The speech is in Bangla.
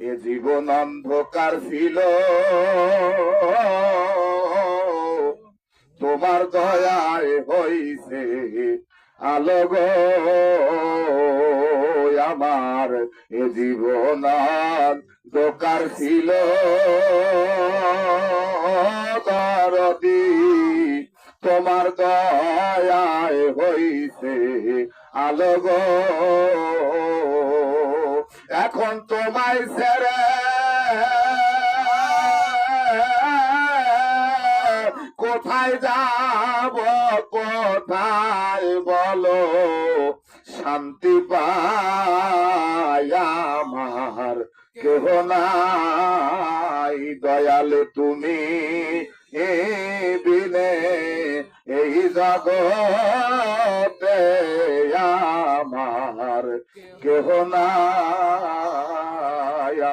এ জীবন অন্ধকার ছিল, তোমার দয়ায় হইছে আলো গো। আমার এ জীবন অন্ধকার ছিল, দরদি তোমার দয়ায় হইছে আলো গো। এখন তোমায় ছেড়ে কোথায় যাব, কোথায় বলো শান্তি পাই আমার কেহ নাই। দয়াল তুমি বিনে এই জগতে আমার কেহ নাই।